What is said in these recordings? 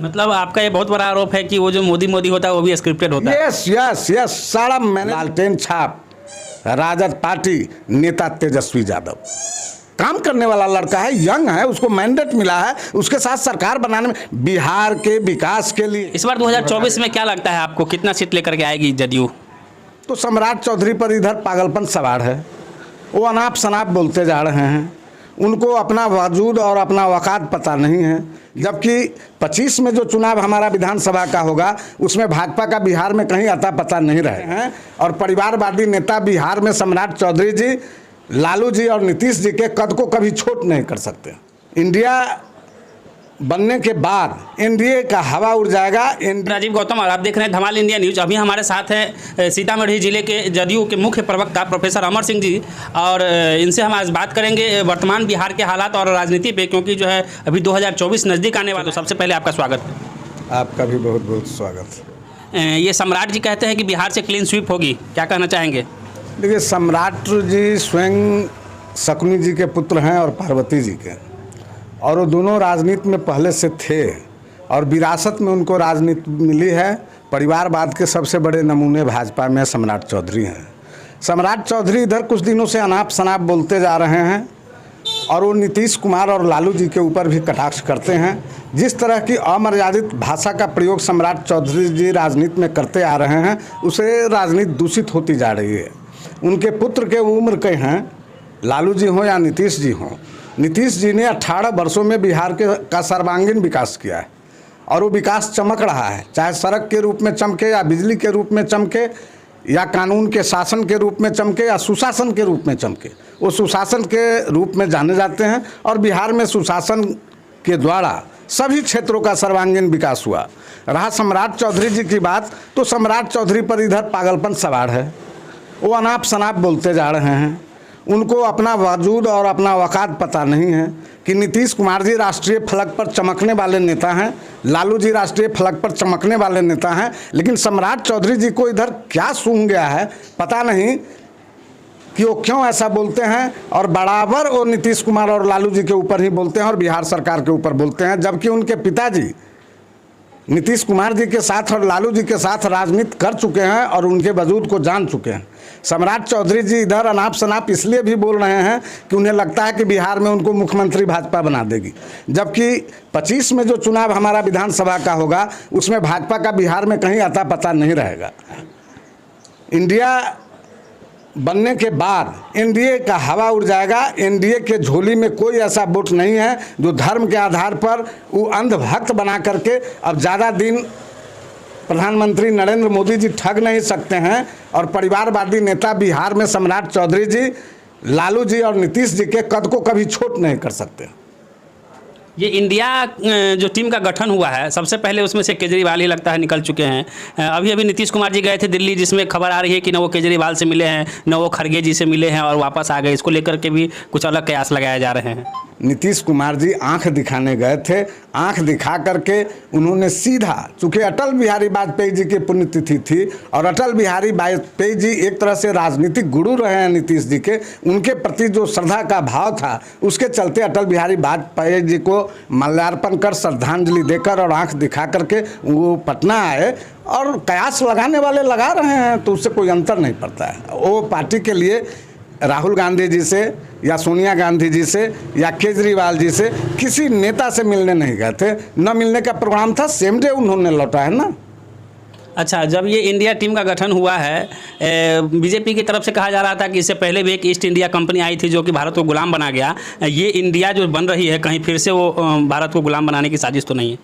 मतलब आपका ये बहुत बड़ा आरोप है कि वो जो मोदी मोदी होता है वो भी स्क्रिप्टेड होता है। यस यस यस, सारा मैंने लालटेन छाप राजद पार्टी नेता तेजस्वी यादव काम करने वाला लड़का है, यंग है, उसको मैंडेट मिला है, उसके साथ सरकार बनाने में बिहार के विकास के लिए। इस बार 2024 में क्या लगता है आपको, कितना सीट लेकर के आएगी जदयू? तो सम्राट चौधरी पर इधर पागलपन सवार है, वो अनाप शनाप बोलते जा रहे हैं, उनको अपना वजूद और अपना वक़ात पता नहीं है। जबकि 25 में जो चुनाव हमारा विधानसभा का होगा उसमें भाजपा का बिहार में कहीं अता पता नहीं रहे हैं। और परिवारवादी नेता बिहार में सम्राट चौधरी जी, लालू जी और नीतीश जी के कद को कभी छोट नहीं कर सकते। इंडिया बनने के बाद एनडीए का हवा उड़ जाएगा। राजीव गौतम और आप देख रहे हैं धमाल इंडिया न्यूज। अभी हमारे साथ हैं सीतामढ़ी जिले के जदयू के मुख्य प्रवक्ता प्रोफेसर अमर सिंह जी, और इनसे हम आज बात करेंगे वर्तमान बिहार के हालात और राजनीति पे, क्योंकि जो है अभी 2024 नज़दीक आने वाला। तो सबसे पहले आपका स्वागत है। आपका भी बहुत बहुत स्वागत। ये सम्राट जी कहते हैं कि बिहार से क्लीन स्वीप होगी, क्या कहना चाहेंगे? देखिए, सम्राट जी स्वयं शकुनी जी के पुत्र हैं और पार्वती जी के, और वो दोनों राजनीति में पहले से थे और विरासत में उनको राजनीति मिली है। परिवारवाद के सबसे बड़े नमूने भाजपा में सम्राट चौधरी हैं। सम्राट चौधरी इधर कुछ दिनों से अनाप शनाप बोलते जा रहे हैं और वो नीतीश कुमार और लालू जी के ऊपर भी कटाक्ष करते हैं। जिस तरह की अमर्यादित भाषा का प्रयोग सम्राट चौधरी जी राजनीति में करते आ रहे हैं, उसे राजनीति दूषित होती जा रही है। उनके पुत्र के उम्र के हैं, लालू जी हों या नीतीश जी हों। नीतीश जी ने 18 वर्षों में बिहार का सर्वांगीण विकास किया है और वो विकास चमक रहा है, चाहे सड़क के रूप में चमके या बिजली के रूप में चमके या कानून के शासन के रूप में चमके या सुशासन के रूप में चमके। वो सुशासन के रूप में जाने जाते हैं और बिहार में सुशासन के द्वारा सभी क्षेत्रों का सर्वांगीण विकास हुआ। रहा सम्राट चौधरी जी की बात, तो सम्राट चौधरी पर इधर पागलपन सवार है, वो अनाप शनाप बोलते जा रहे हैं, उनको अपना वजूद और अपना वक़ात पता नहीं है कि नीतीश कुमार जी राष्ट्रीय फलक पर चमकने वाले नेता हैं, लालू जी राष्ट्रीय फलक पर चमकने वाले नेता हैं, लेकिन सम्राट चौधरी जी को इधर क्या सूंघ गया है पता नहीं कि वो क्यों ऐसा बोलते हैं। और बराबर वो नीतीश कुमार और लालू जी के ऊपर ही बोलते हैं और बिहार सरकार के ऊपर बोलते हैं, जबकि उनके पिताजी नीतीश कुमार जी के साथ और लालू जी के साथ राजनीति कर चुके हैं और उनके वजूद को जान चुके हैं। सम्राट चौधरी जी इधर अनाप शनाप इसलिए भी बोल रहे हैं कि उन्हें लगता है कि बिहार में उनको मुख्यमंत्री भाजपा बना देगी, जबकि 25 में जो चुनाव हमारा विधानसभा का होगा उसमें भाजपा का बिहार में कहीं अता पता नहीं रहेगा। इंडिया बनने के बाद एनडीए का हवा उड़ जाएगा। एनडीए के झोली में कोई ऐसा वोट नहीं है जो धर्म के आधार पर वो अंधभक्त बना करके अब ज़्यादा दिन प्रधानमंत्री नरेंद्र मोदी जी ठग नहीं सकते हैं। और परिवारवादी नेता बिहार में सम्राट चौधरी जी, लालू जी और नीतीश जी के कद को कभी छोट नहीं कर सकते। ये इंडिया जो टीम का गठन हुआ है, सबसे पहले उसमें से केजरीवाल ही लगता है निकल चुके हैं। अभी नीतीश कुमार जी गए थे दिल्ली, जिसमें खबर आ रही है कि न वो केजरीवाल से मिले हैं न वो खड़गे जी से मिले हैं और वापस आ गए। इसको लेकर के भी कुछ अलग कयास लगाए जा रहे हैं। नीतीश कुमार जी आंख दिखाने गए थे, आंख दिखा करके उन्होंने सीधा, चूँकि अटल बिहारी वाजपेयी जी की पुण्यतिथि थी और अटल बिहारी वाजपेयी जी एक तरह से राजनीतिक गुरु रहे हैं नीतीश जी के, उनके प्रति जो श्रद्धा का भाव था उसके चलते अटल बिहारी वाजपेयी जी को माल्यार्पण कर श्रद्धांजलि देकर और आंख दिखा करके वो पटना आए। और कयास लगाने वाले लगा रहे हैं तो उससे कोई अंतर नहीं पड़ता है। वो पार्टी के लिए राहुल गांधी जी से या सोनिया गांधी जी से या केजरीवाल जी से किसी नेता से मिलने नहीं गए थे, न मिलने का प्रोग्राम था, सेम डे उन्होंने लौटा है ना। अच्छा, जब ये इंडिया टीम का गठन हुआ है, बीजेपी की तरफ से कहा जा रहा था कि इससे पहले भी एक ईस्ट इंडिया कंपनी आई थी जो कि भारत को गुलाम बना गया। ये इंडिया जो बन रही है, कहीं फिर से वो भारत को गुलाम बनाने की साजिश तो नहीं है?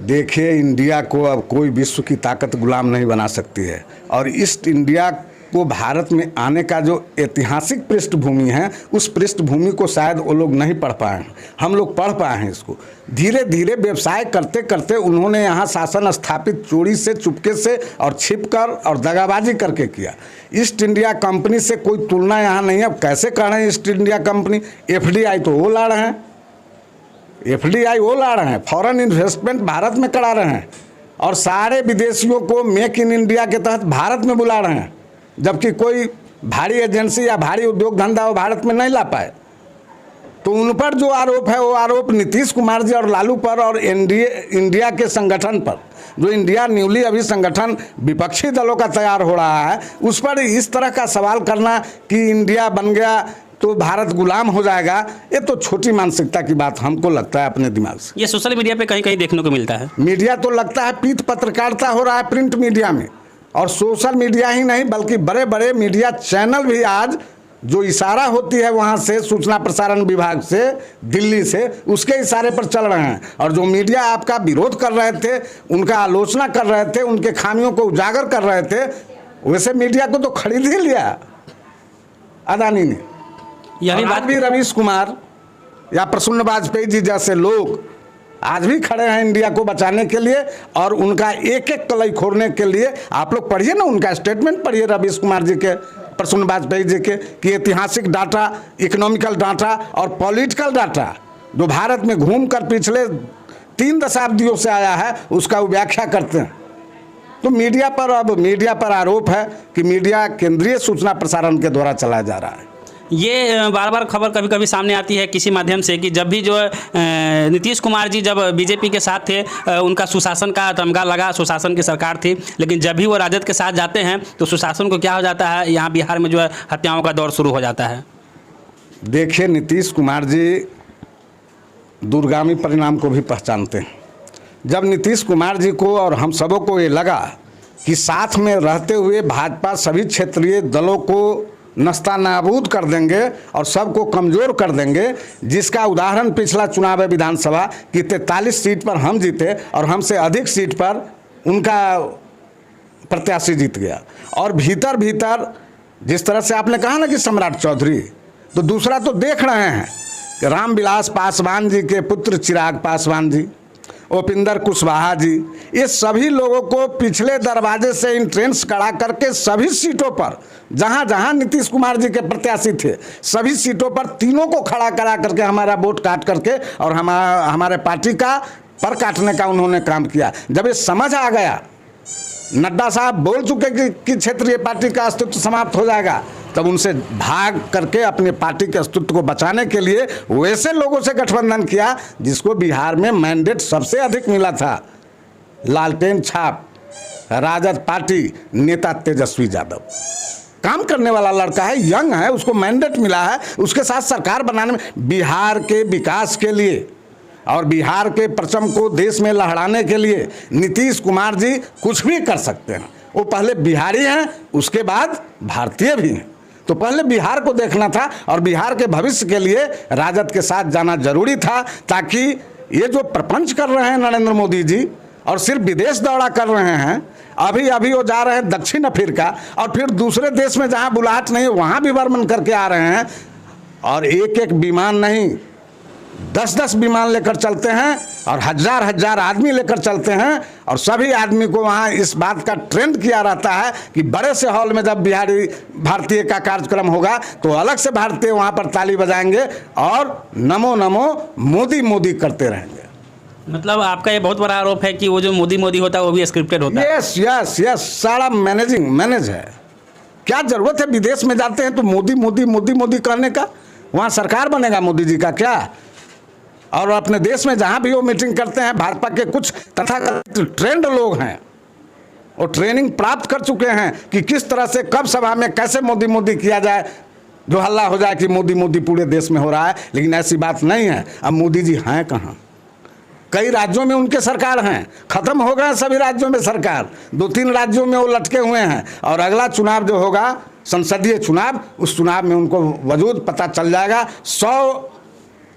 देखिए, इंडिया को अब कोई विश्व की ताकत गुलाम नहीं बना सकती है और ईस्ट इंडिया को भारत में आने का जो ऐतिहासिक पृष्ठभूमि है, उस पृष्ठभूमि को शायद वो लोग नहीं पढ़ पाए हैं, हम लोग पढ़ पाए हैं इसको। धीरे धीरे व्यवसाय करते करते उन्होंने यहाँ शासन स्थापित चोरी से, चुपके से और छिपकर और दगाबाजी करके किया। ईस्ट इंडिया कंपनी से कोई तुलना यहाँ नहीं है। अब कैसे कर रहे हैं ईस्ट इंडिया कंपनी? एफडीआई तो वो ला रहे हैं, एफडीआई वो ला रहे हैं, फॉरेन इन्वेस्टमेंट भारत में करा रहे हैं और सारे विदेशियों को मेक इन इंडिया के तहत भारत में बुला रहे हैं, जबकि कोई भारी एजेंसी या भारी उद्योग धंधा वो भारत में नहीं ला पाए। तो उन पर जो आरोप है वो आरोप नीतीश कुमार जी और लालू पर और इंडिया के संगठन पर, जो इंडिया न्यूली अभी संगठन विपक्षी दलों का तैयार हो रहा है, उस पर इस तरह का सवाल करना कि इंडिया बन गया तो भारत गुलाम हो जाएगा, ये तो छोटी मानसिकता की बात हमको लगता है अपने दिमाग से। ये सोशल मीडिया पे कहीं कहीं देखने को मिलता है। मीडिया तो लगता है पीठ पत्रकारिता हो रहा है प्रिंट मीडिया में, और सोशल मीडिया ही नहीं बल्कि बड़े बड़े मीडिया चैनल भी आज जो इशारा होती है वहाँ से सूचना प्रसारण विभाग से दिल्ली से, उसके इशारे पर चल रहे हैं। और जो मीडिया आपका विरोध कर रहे थे, उनका आलोचना कर रहे थे, उनके खामियों को उजागर कर रहे थे, वैसे मीडिया को तो खरीद ही लिया अदानी ने। यही बात भी रवीश कुमार या प्रसन्न वाजपेयी जी जैसे लोग आज भी खड़े हैं इंडिया को बचाने के लिए और उनका एक एक कलई खोलने के लिए। आप लोग पढ़िए ना, उनका स्टेटमेंट पढ़िए रवीश कुमार जी के, प्रसन्न वाजपेयी जी के, कि ऐतिहासिक डाटा, इकोनॉमिकल डाटा और पॉलिटिकल डाटा जो भारत में घूमकर पिछले 3 दशाब्दियों से आया है उसका वो व्याख्या करते हैं। तो मीडिया पर आरोप है कि मीडिया केंद्रीय सूचना प्रसारण के द्वारा चलाया जा रहा है। ये बार बार खबर कभी कभी सामने आती है किसी माध्यम से कि जब भी जो नीतीश कुमार जी जब बीजेपी के साथ थे उनका सुशासन का तमगा लगा, सुशासन की सरकार थी, लेकिन जब भी वो राजद के साथ जाते हैं तो सुशासन को क्या हो जाता है, यहाँ बिहार में जो है हत्याओं का दौर शुरू हो जाता है। देखिए, नीतीश कुमार जी दूरगामी परिणाम को भी पहचानते हैं। जब नीतीश कुमार जी को और हम सबों को ये लगा कि साथ में रहते हुए भाजपा सभी क्षेत्रीय दलों को नस्ता नाबूद कर देंगे और सबको कमज़ोर कर देंगे, जिसका उदाहरण पिछला चुनाव है विधानसभा की 43 सीट पर हम जीते और हमसे अधिक सीट पर उनका प्रत्याशी जीत गया। और भीतर भीतर जिस तरह से आपने कहा ना कि सम्राट चौधरी, तो दूसरा तो देख रहे हैं कि रामविलास पासवान जी के पुत्र चिराग पासवान जी, उपिंदर कुशवाहा जी, ये सभी लोगों को पिछले दरवाजे से एंट्रेंस करा करके सभी सीटों पर जहां जहां नीतीश कुमार जी के प्रत्याशी थे सभी सीटों पर तीनों को खड़ा करा करके हमारा वोट काट करके और हमारे पार्टी का पर काटने का उन्होंने काम किया। जब ये समझ आ गया, नड्डा साहब बोल चुके कि क्षेत्रीय पार्टी का अस्तित्व समाप्त हो जाएगा, तब उनसे भाग करके अपने पार्टी के अस्तित्व को बचाने के लिए वैसे लोगों से गठबंधन किया जिसको बिहार में मैंडेट सबसे अधिक मिला था, लालटेन छाप राजद पार्टी नेता तेजस्वी यादव। काम करने वाला लड़का है, यंग है, उसको मैंडेट मिला है, उसके साथ सरकार बनाने में, बिहार के विकास के लिए और बिहार के परचम को देश में लहराने के लिए नीतीश कुमार जी कुछ भी कर सकते हैं। वो पहले बिहारी हैं, उसके बाद भारतीय भी हैं, तो पहले बिहार को देखना था और बिहार के भविष्य के लिए राजद के साथ जाना जरूरी था, ताकि ये जो प्रपंच कर रहे हैं नरेंद्र मोदी जी और सिर्फ विदेश दौरा कर रहे हैं, अभी वो जा रहे हैं दक्षिण अफ्रीका और फिर दूसरे देश में जहाँ बुलाहट नहीं वहाँ भी भ्रमण करके आ रहे हैं, और एक एक विमान नहीं 10-10 विमान लेकर चलते हैं और हजार आदमी लेकर चलते हैं, और सभी आदमी को वहाँ इस बात का ट्रेंड किया रहता है कि बड़े से हॉल में जब भारतीय का कार्यक्रम होगा तो अलग से भारतीय वहाँ पर ताली बजाएंगे और नमो नमो मोदी मोदी करते रहेंगे। मतलब आपका ये बहुत बड़ा आरोप है कि वो जो मोदी मोदी होता है वो भी स्क्रिप्टेड होता है। यस, सारा मैनेज है। क्या जरूरत है विदेश में जाते हैं तो मोदी मोदी मोदी मोदी करने का, वहाँ सरकार बनेगा मोदी जी का क्या? और अपने देश में जहाँ भी वो मीटिंग करते हैं, भाजपा के कुछ तथाकथित ट्रेंड लोग हैं, वो ट्रेनिंग प्राप्त कर चुके हैं कि किस तरह से कब सभा में कैसे मोदी मोदी किया जाए, जो हल्ला हो जाए कि मोदी मोदी पूरे देश में हो रहा है। लेकिन ऐसी बात नहीं है। अब मोदी जी हैं कहाँ? कई राज्यों में उनके सरकार हैं, खत्म हो गए सभी राज्यों में सरकार, 2-3 राज्यों में वो लटके हुए हैं, और अगला चुनाव जो होगा संसदीय चुनाव, उस चुनाव में उनको वजूद पता चल जाएगा। 100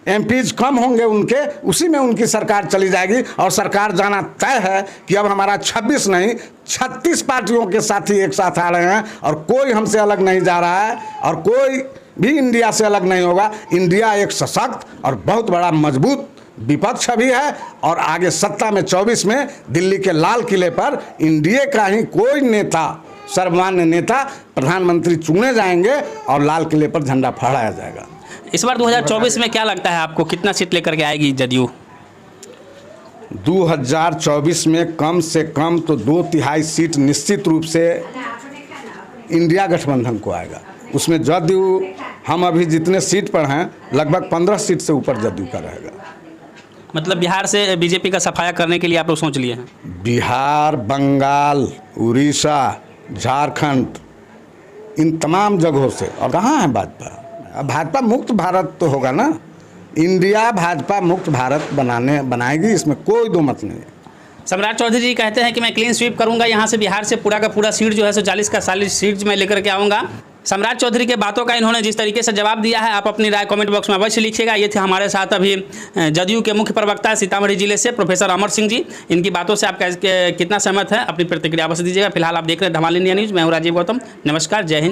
एमपीज कम होंगे उनके, उसी में उनकी सरकार चली जाएगी और सरकार जाना तय है कि अब हमारा 26 नहीं 36 पार्टियों के साथी एक साथ आ रहे हैं और कोई हमसे अलग नहीं जा रहा है और कोई भी इंडिया से अलग नहीं होगा। इंडिया एक सशक्त और बहुत बड़ा मजबूत विपक्ष भी है, और आगे सत्ता में 24 में दिल्ली के लाल किले पर इंडिया का ही कोई नेता, सर्वमान्य नेता प्रधानमंत्री चुने जाएंगे और लाल किले पर झंडा फहराया जाएगा। इस बार 2024 में क्या लगता है आपको, कितना सीट लेकर के आएगी जदयू? 2024 में कम से कम तो 2/3 सीट निश्चित रूप से इंडिया गठबंधन को आएगा। उसमें जदयू हम अभी जितने सीट पर हैं लगभग 15 सीट से ऊपर जदयू का रहेगा। मतलब बिहार से बीजेपी का सफाया करने के लिए आप लोग सोच लिए हैं? बिहार, बंगाल, उड़ीसा, झारखंड, इन तमाम जगहों से। और कहाँ है भाजपा? अब भाजपा मुक्त भारत तो होगा ना। इंडिया भाजपा मुक्त भारत बनाएगी, इसमें कोई दो मत नहीं है। सम्राट चौधरी जी कहते हैं कि मैं क्लीन स्वीप करूंगा, यहाँ से बिहार से पूरा का पूरा सीट जो है 40 का 40 सीट मैं लेकर के आऊँगा। सम्राट चौधरी के बातों का इन्होंने जिस तरीके से जवाब दिया है, आप अपनी राय कमेंट बॉक्स में अवश्य लिखिएगा। ये थे हमारे साथ अभी जदयू के मुख्य प्रवक्ता सीतामढ़ी जिले से प्रोफेसर अमर सिंह जी। इनकी बातों से आप कितना सहमत है, अपनी प्रतिक्रिया अवश्य दीजिएगा। फिलहाल आप देख रहे हैं धमाल इंडिया न्यूज़। मैं हूं राजीव गौतम। नमस्कार, जय हिंद।